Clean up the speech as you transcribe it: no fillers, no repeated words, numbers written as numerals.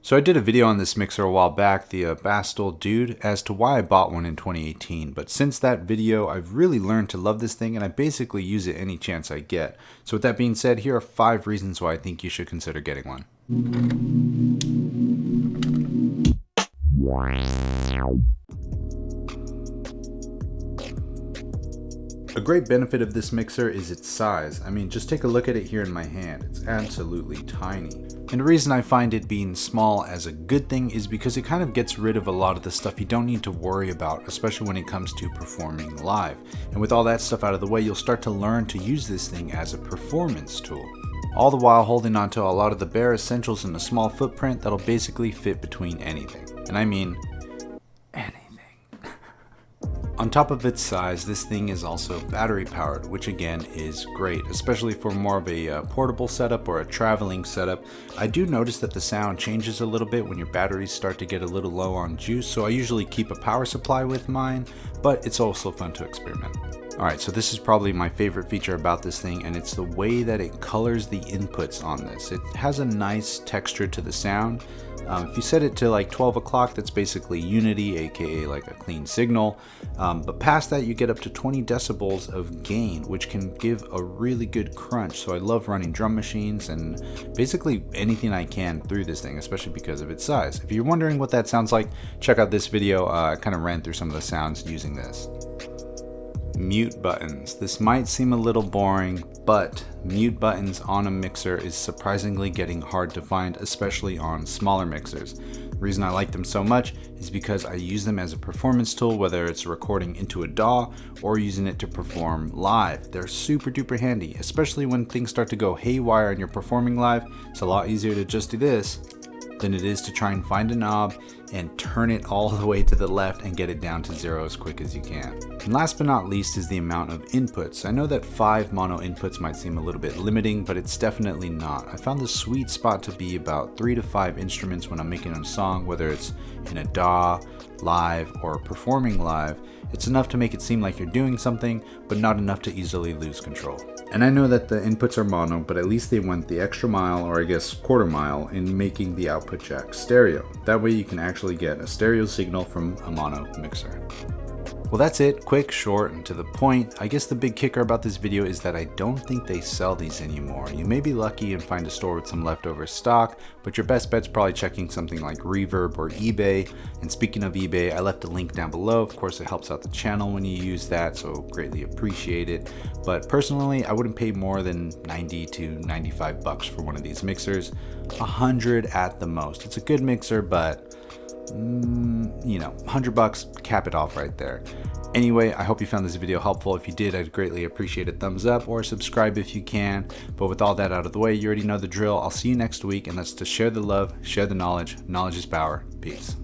So I did a video on this mixer a while back, the Bastl Dude, as to why I bought one in 2018. But since that video, I've really learned to love this thing, and I basically use it any chance I get. So with that being said, here are 5 reasons why I think you should consider getting one. A great benefit of this mixer is its size. I mean, just take a look at it here in my hand. It's absolutely tiny. And the reason I find it being small as a good thing is because it kind of gets rid of a lot of the stuff you don't need to worry about, especially when it comes to performing live. And with all that stuff out of the way, you'll start to learn to use this thing as a performance tool. All the while holding onto a lot of the bare essentials in a small footprint that'll basically fit between anything. And I mean, anything. On top of its size, this thing is also battery powered, which again is great, especially for more of a portable setup or a traveling setup. I do notice that the sound changes a little bit when your batteries start to get a little low on juice, so I usually keep a power supply with mine, but it's also fun to experiment. Alright, so this is probably my favorite feature about this thing, and it's the way that it colors the inputs on this. It has a nice texture to the sound. If you set it to like 12 o'clock, that's basically unity, aka like a clean signal. But past that, you get up to 20 decibels of gain, which can give a really good crunch. So I love running drum machines and basically anything I can through this thing, especially because of its size. If you're wondering what that sounds like, check out this video. I kind of ran through some of the sounds using this. Mute buttons. This might seem a little boring, but mute buttons on a mixer is surprisingly getting hard to find, especially on smaller mixers. The reason I like them so much is because I use them as a performance tool, whether it's recording into a DAW or using it to perform live. They're super duper handy, especially when things start to go haywire and you're performing live. It's a lot easier to just do this than it is to try and find a knob and turn it all the way to the left and get it down to 0 as quick as you can. And last but not least is the amount of inputs. I know that 5 mono inputs might seem a little bit limiting, but it's definitely not. I found the sweet spot to be about 3 to 5 instruments when I'm making a song, whether it's in a DAW, live, or performing live. It's enough to make it seem like you're doing something, but not enough to easily lose control. And I know that the inputs are mono, but at least they went the extra mile, or I guess quarter mile, in making the output jack stereo. That way you can actually get a stereo signal from a mono mixer. Well, that's it. Quick, short, and to the point. I guess the big kicker about this video is that I don't think they sell these anymore. You may be lucky and find a store with some leftover stock, but your best bet's probably checking something like Reverb or eBay. And speaking of eBay, I left a link down below. Of course, it helps out the channel when you use that, so greatly appreciate it. But personally, I wouldn't pay more than 90 to 95 bucks for one of these mixers. 100 at the most. It's a good mixer, but you know, 100 bucks, cap it off right there. Anyway, I hope you found this video helpful. If you did, I'd greatly appreciate a thumbs up or subscribe if you can. But with all that out of the way, you already know the drill. I'll see you next week, and that's to share the love, share the knowledge. Knowledge is power. Peace.